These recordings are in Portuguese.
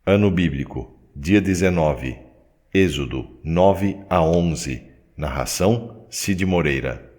Ano Bíblico, dia 19, Êxodo 9 a 11. Narração, Cid Moreira.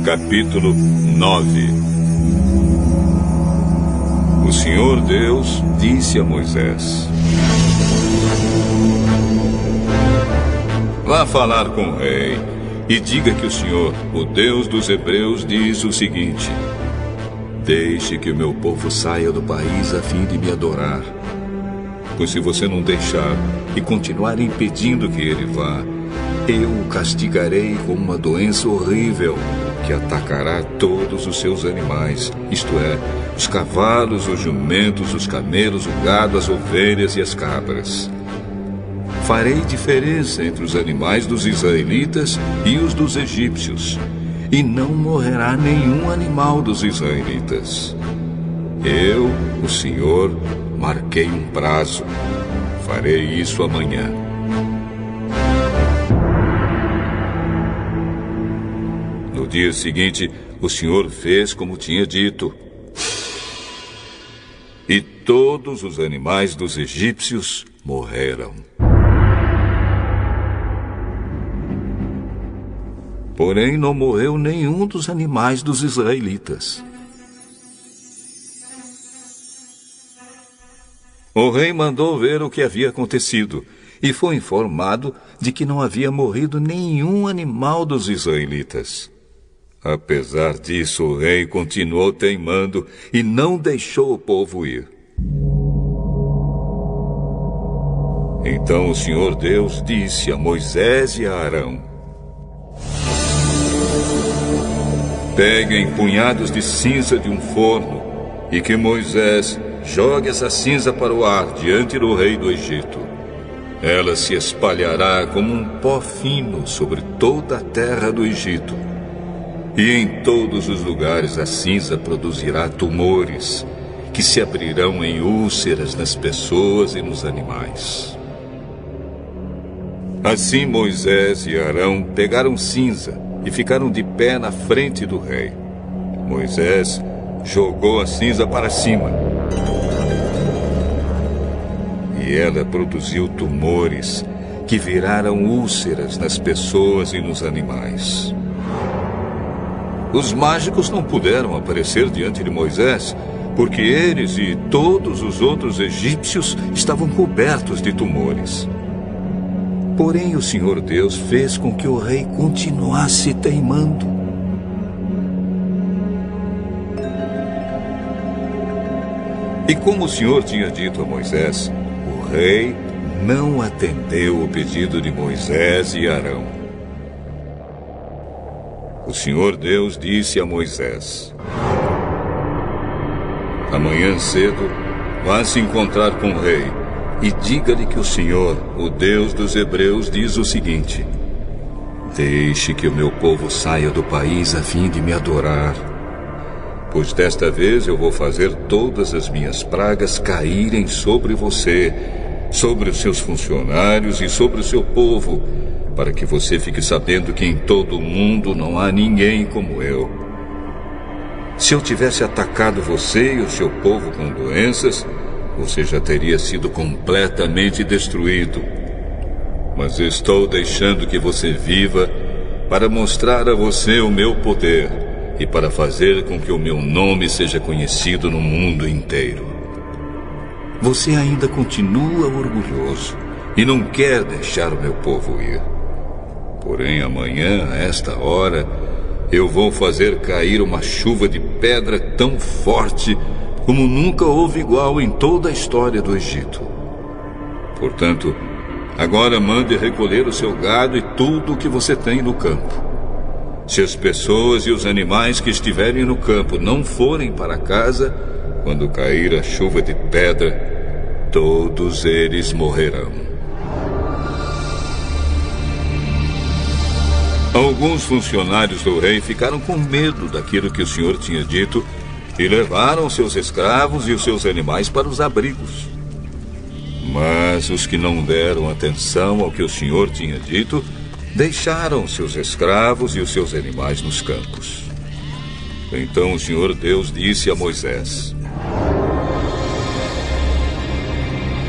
Capítulo 9. O Senhor Deus disse a Moisés: Vá falar com o rei e diga que o Senhor, o Deus dos Hebreus, diz o seguinte: Deixe que o meu povo saia do país a fim de me adorar. Pois se você não deixar e continuar impedindo que ele vá, eu o castigarei com uma doença horrível que atacará todos os seus animais, isto é, os cavalos, os jumentos, os camelos, o gado, as ovelhas e as cabras. Farei diferença entre os animais dos israelitas e os dos egípcios, e não morrerá nenhum animal dos israelitas. Eu, o Senhor, marquei um prazo. Farei isso amanhã. No dia seguinte, o Senhor fez como tinha dito. E todos os animais dos egípcios morreram. Porém, não morreu nenhum dos animais dos israelitas. O rei mandou ver o que havia acontecido e foi informado de que não havia morrido nenhum animal dos israelitas. Apesar disso, o rei continuou teimando e não deixou o povo ir. Então o Senhor Deus disse a Moisés e a Arão: Peguem punhados de cinza de um forno e que Moisés jogue essa cinza para o ar diante do rei do Egito. Ela se espalhará como um pó fino sobre toda a terra do Egito. E em todos os lugares a cinza produzirá tumores, que se abrirão em úlceras nas pessoas e nos animais. Assim Moisés e Arão pegaram cinza e ficaram de pé na frente do rei. Moisés jogou a cinza para cima. E ela produziu tumores, que viraram úlceras nas pessoas e nos animais. Os mágicos não puderam aparecer diante de Moisés, porque eles e todos os outros egípcios estavam cobertos de tumores. Porém, o Senhor Deus fez com que o rei continuasse teimando. E como o Senhor tinha dito a Moisés, o rei não atendeu o pedido de Moisés e Arão. O Senhor Deus disse a Moisés: Amanhã cedo, vá se encontrar com o rei e diga-lhe que o Senhor, o Deus dos Hebreus, diz o seguinte: Deixe que o meu povo saia do país a fim de me adorar. Pois desta vez eu vou fazer todas as minhas pragas caírem sobre você, sobre os seus funcionários e sobre o seu povo, para que você fique sabendo que em todo o mundo não há ninguém como eu. Se eu tivesse atacado você e o seu povo com doenças, você já teria sido completamente destruído. Mas estou deixando que você viva para mostrar a você o meu poder e para fazer com que o meu nome seja conhecido no mundo inteiro. Você ainda continua orgulhoso e não quer deixar o meu povo ir. Porém, amanhã, a esta hora, eu vou fazer cair uma chuva de pedra tão forte como nunca houve igual em toda a história do Egito. Portanto, agora mande recolher o seu gado e tudo o que você tem no campo. Se as pessoas e os animais que estiverem no campo não forem para casa, quando cair a chuva de pedra, todos eles morrerão. Alguns funcionários do rei ficaram com medo daquilo que o Senhor tinha dito e levaram seus escravos e os seus animais para os abrigos. Mas os que não deram atenção ao que o Senhor tinha dito, deixaram seus escravos e os seus animais nos campos. Então o Senhor Deus disse a Moisés: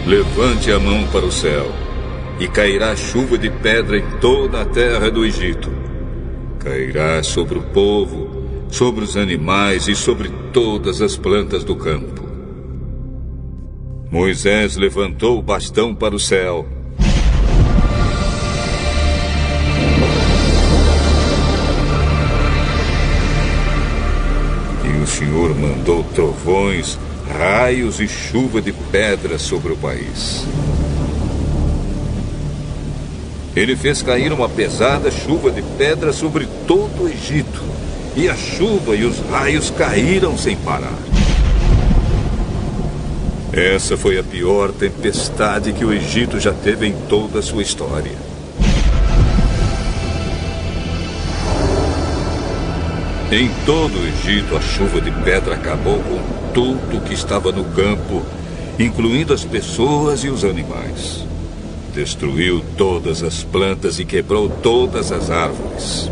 levante a mão para o céu, e cairá chuva de pedra em toda a terra do Egito. Cairá sobre o povo, sobre os animais e sobre todas as plantas do campo. Moisés levantou o bastão para o céu. E o Senhor mandou trovões, raios e chuva de pedra sobre o país. Ele fez cair uma pesada chuva de pedra sobre todo o Egito, e a chuva e os raios caíram sem parar. Essa foi a pior tempestade que o Egito já teve em toda a sua história. Em todo o Egito, a chuva de pedra acabou com tudo que estava no campo, incluindo as pessoas e os animais. Destruiu todas as plantas e quebrou todas as árvores.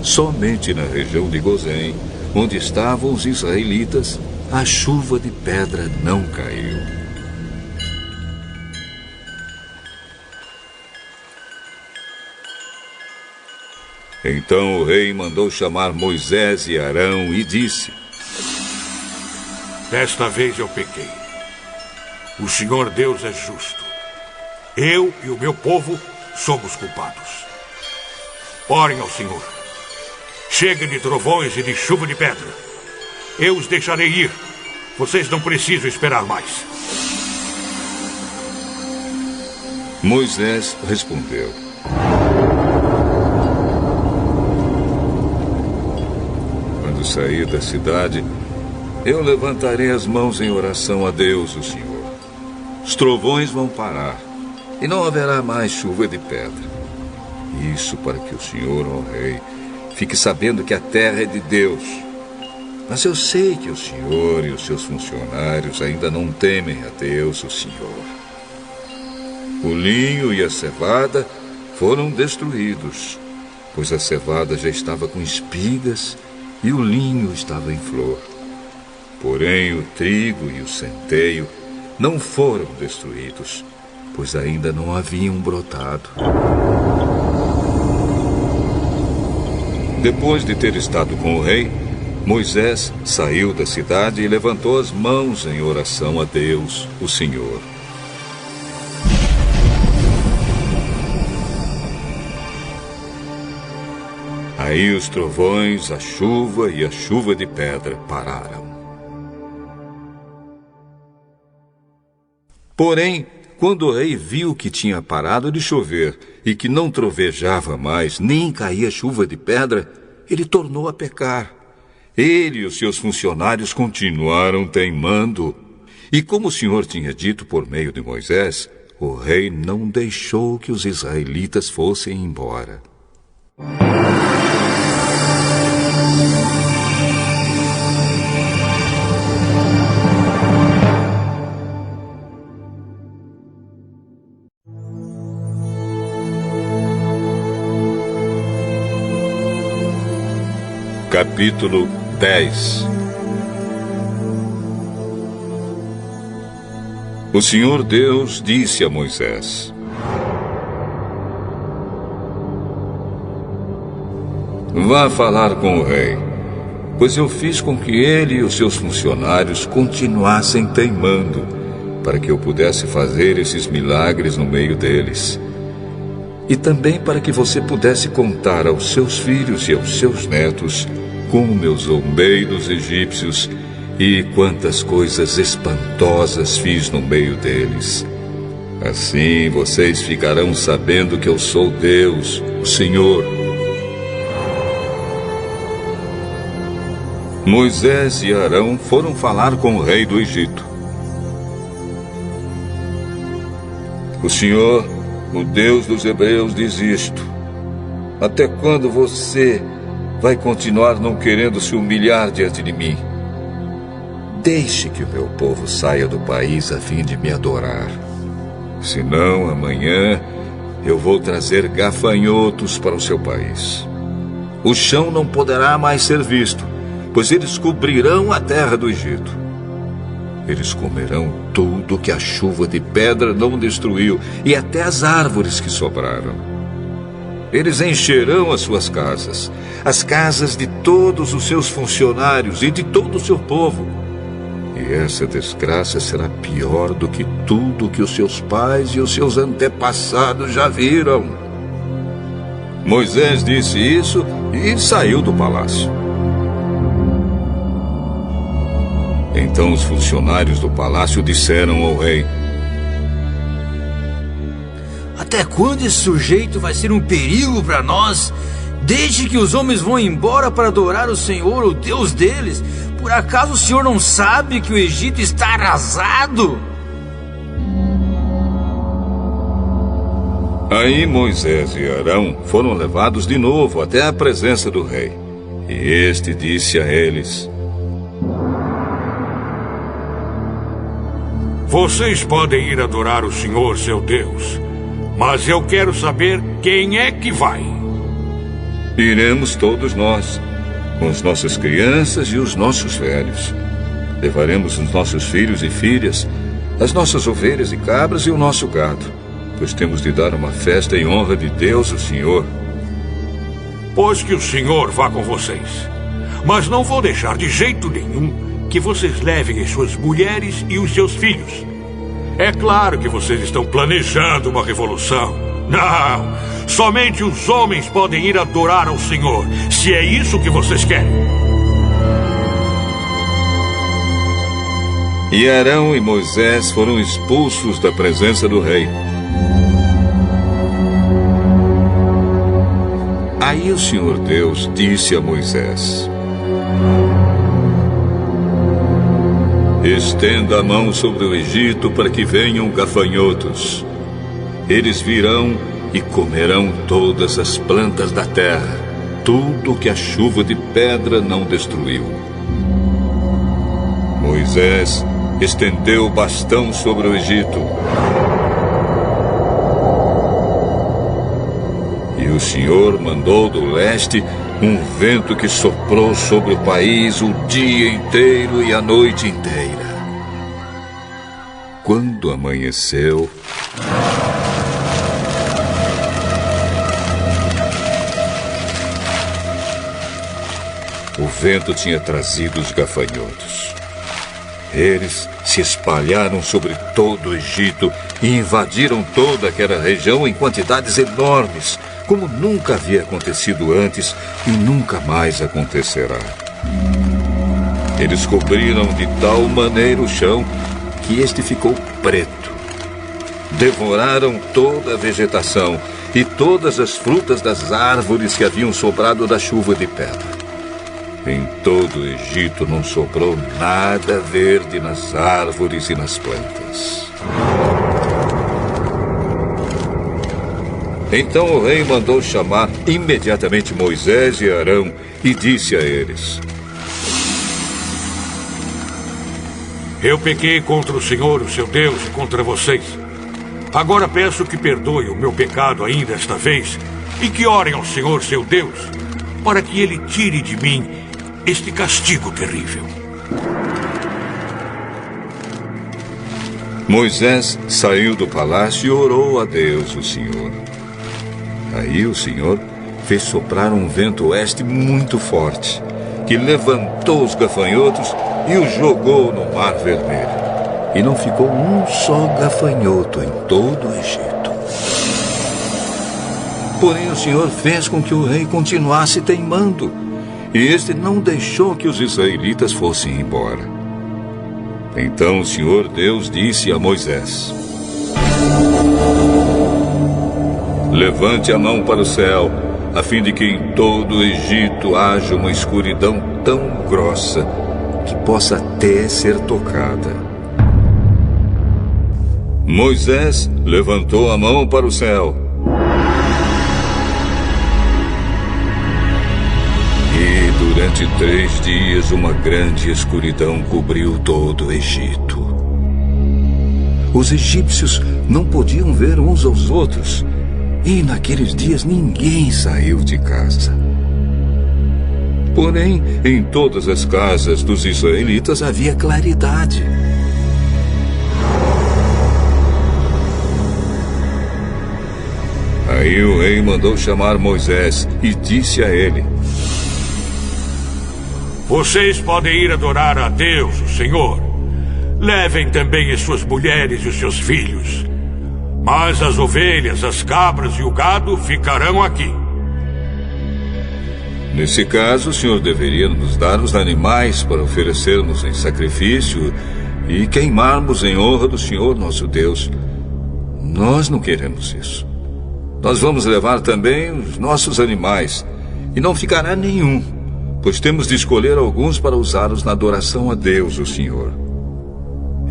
Somente na região de Gozém, onde estavam os israelitas, a chuva de pedra não caiu. Então o rei mandou chamar Moisés e Arão e disse: desta vez eu pequei. O Senhor Deus é justo. Eu e o meu povo somos culpados. Orem ao Senhor. Chega de trovões e de chuva de pedra. Eu os deixarei ir. Vocês não precisam esperar mais. Moisés respondeu: quando sair da cidade, eu levantarei as mãos em oração a Deus, o Senhor. Os trovões vão parar e não haverá mais chuva de pedra. Isso para que o Senhor, ó Rei, fique sabendo que a terra é de Deus. Mas eu sei que o Senhor e os seus funcionários ainda não temem a Deus, o Senhor. O linho e a cevada foram destruídos, pois a cevada já estava com espigas e o linho estava em flor. Porém, o trigo e o centeio não foram destruídos, pois ainda não haviam brotado. Depois de ter estado com o rei, Moisés saiu da cidade e levantou as mãos em oração a Deus, o Senhor. Aí os trovões, a chuva e a chuva de pedra pararam. Porém, quando o rei viu que tinha parado de chover e que não trovejava mais, nem caía chuva de pedra, ele tornou a pecar. Ele e os seus funcionários continuaram teimando. E como o Senhor tinha dito por meio de Moisés, o rei não deixou que os israelitas fossem embora. Capítulo 10. O Senhor Deus disse a Moisés: vá falar com o rei, pois eu fiz com que ele e os seus funcionários continuassem teimando, para que eu pudesse fazer esses milagres no meio deles. E também para que você pudesse contar aos seus filhos e aos seus netos como eu zombei dos egípcios e quantas coisas espantosas fiz no meio deles. Assim vocês ficarão sabendo que eu sou Deus, o Senhor. Moisés e Arão foram falar com o rei do Egito. O Senhor, o Deus dos Hebreus, diz isto: até quando você vai continuar não querendo se humilhar diante de mim? Deixe que o meu povo saia do país a fim de me adorar. Senão, amanhã eu vou trazer gafanhotos para o seu país. O chão não poderá mais ser visto, pois eles cobrirão a terra do Egito. Eles comerão tudo que a chuva de pedra não destruiu, e até as árvores que sobraram. Eles encherão as suas casas, as casas de todos os seus funcionários e de todo o seu povo. E essa desgraça será pior do que tudo que os seus pais e os seus antepassados já viram. Moisés disse isso e saiu do palácio. Então os funcionários do palácio disseram ao rei: até quando esse sujeito vai ser um perigo para nós? Desde que os homens vão embora para adorar o Senhor, o Deus deles, por acaso o Senhor não sabe que o Egito está arrasado? Aí Moisés e Arão foram levados de novo até a presença do rei. E este disse a eles: vocês podem ir adorar o Senhor, seu Deus, mas eu quero saber quem é que vai. Iremos todos nós, com as nossas crianças e os nossos velhos. Levaremos os nossos filhos e filhas, as nossas ovelhas e cabras e o nosso gado, pois temos de dar uma festa em honra de Deus, o Senhor. Pois que o Senhor vá com vocês. Mas não vou deixar de jeito nenhum que vocês levem as suas mulheres e os seus filhos. É claro que vocês estão planejando uma revolução. Não! Somente os homens podem ir adorar ao Senhor, se é isso que vocês querem. E Arão e Moisés foram expulsos da presença do rei. Aí o Senhor Deus disse a Moisés: estenda a mão sobre o Egito para que venham gafanhotos. Eles virão e comerão todas as plantas da terra, tudo que a chuva de pedra não destruiu. Moisés estendeu o bastão sobre o Egito. E o Senhor mandou do leste um vento que soprou sobre o país o dia inteiro e a noite inteira. Quando amanheceu, o vento tinha trazido os gafanhotos. Eles se espalharam sobre todo o Egito e invadiram toda aquela região em quantidades enormes, como nunca havia acontecido antes e nunca mais acontecerá. Eles cobriram de tal maneira o chão que este ficou preto. Devoraram toda a vegetação e todas as frutas das árvores que haviam sobrado da chuva de pedra. Em todo o Egito não sobrou nada verde nas árvores e nas plantas. Então o rei mandou chamar imediatamente Moisés e Arão e disse a eles: eu pequei contra o Senhor, o seu Deus, e contra vocês. Agora peço que perdoe o meu pecado ainda esta vez e que orem ao Senhor, seu Deus, para que ele tire de mim este castigo terrível. Moisés saiu do palácio e orou a Deus, o Senhor. Aí o Senhor fez soprar um vento oeste muito forte, que levantou os gafanhotos e os jogou no Mar Vermelho. E não ficou um só gafanhoto em todo o Egito. Porém o Senhor fez com que o rei continuasse teimando, e este não deixou que os israelitas fossem embora. Então o Senhor Deus disse a Moisés: levante a mão para o céu, a fim de que em todo o Egito haja uma escuridão tão grossa que possa até ser tocada. Moisés levantou a mão para o céu. E durante 3 dias uma grande escuridão cobriu todo o Egito. Os egípcios não podiam ver uns aos outros, e naqueles dias ninguém saiu de casa. Porém, em todas as casas dos israelitas havia claridade. Aí o rei mandou chamar Moisés e disse a ele: Vocês podem ir adorar a Deus, o Senhor. Levem também as suas mulheres e os seus filhos. Mas as ovelhas, as cabras e o gado ficarão aqui. Nesse caso, o Senhor deveria nos dar os animais para oferecermos em sacrifício e queimarmos em honra do Senhor nosso Deus. Nós não queremos isso. Nós vamos levar também os nossos animais, e não ficará nenhum, pois temos de escolher alguns para usá-los na adoração a Deus, o Senhor.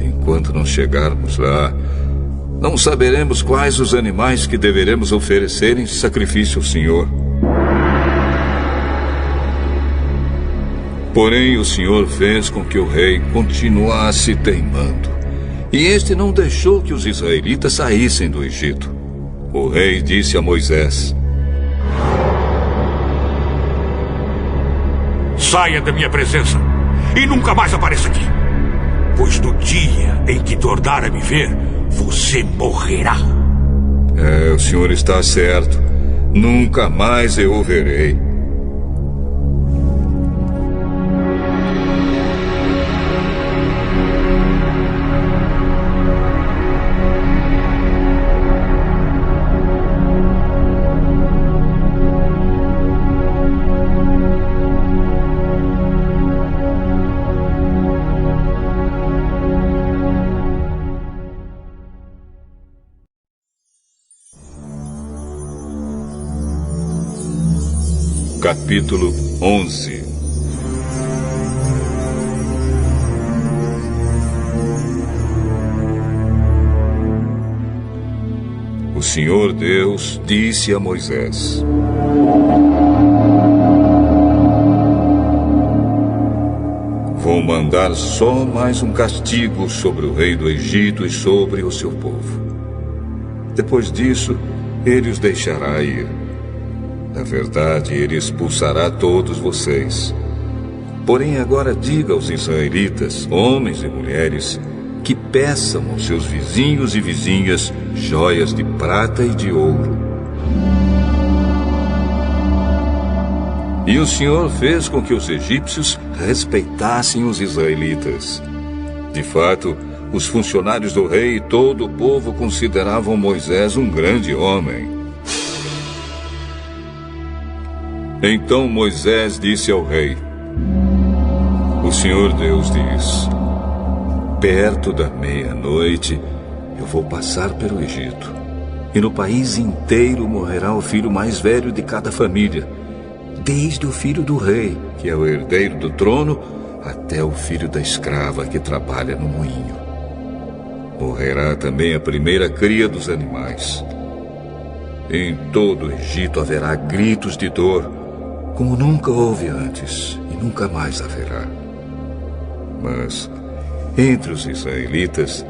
Enquanto não chegarmos lá, não saberemos quais os animais que deveremos oferecer em sacrifício ao Senhor. Porém, o Senhor fez com que o rei continuasse teimando, e este não deixou que os israelitas saíssem do Egito. O rei disse a Moisés: Saia da minha presença e nunca mais apareça aqui, pois no dia em que tornar a me ver, você morrerá. O senhor está certo. Nunca mais eu o verei. Capítulo 11. O Senhor Deus disse a Moisés: Vou mandar só mais um castigo sobre o rei do Egito e sobre o seu povo. Depois disso, ele os deixará ir. Na verdade, ele expulsará todos vocês. Porém, agora diga aos israelitas, homens e mulheres, que peçam aos seus vizinhos e vizinhas joias de prata e de ouro. E o Senhor fez com que os egípcios respeitassem os israelitas. De fato, os funcionários do rei e todo o povo consideravam Moisés um grande homem. Então Moisés disse ao rei: O Senhor Deus diz: Perto da meia-noite eu vou passar pelo Egito, e no país inteiro morrerá o filho mais velho de cada família, desde o filho do rei, que é o herdeiro do trono, até o filho da escrava que trabalha no moinho. Morrerá também a primeira cria dos animais. Em todo o Egito haverá gritos de dor, como nunca houve antes e nunca mais haverá. Mas, entre os israelitas,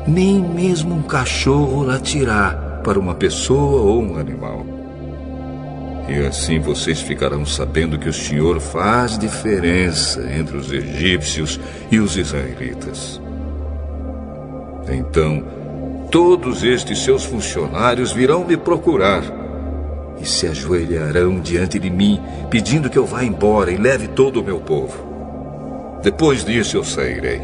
nem mesmo um cachorro latirá para uma pessoa ou um animal. E assim vocês ficarão sabendo que o Senhor faz diferença entre os egípcios e os israelitas. Então, todos estes seus funcionários virão me procurar e se ajoelharão diante de mim, pedindo que eu vá embora e leve todo o meu povo. Depois disso eu sairei.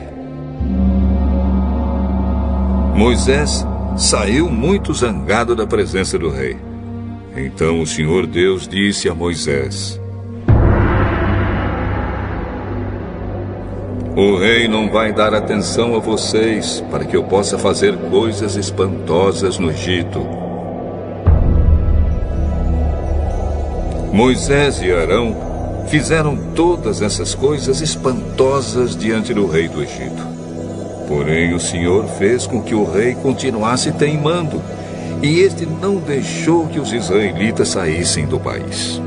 Moisés saiu muito zangado da presença do rei. Então o Senhor Deus disse a Moisés: O rei não vai dar atenção a vocês para que eu possa fazer coisas espantosas no Egito. Moisés e Arão fizeram todas essas coisas espantosas diante do rei do Egito. Porém, o Senhor fez com que o rei continuasse teimando, e este não deixou que os israelitas saíssem do país.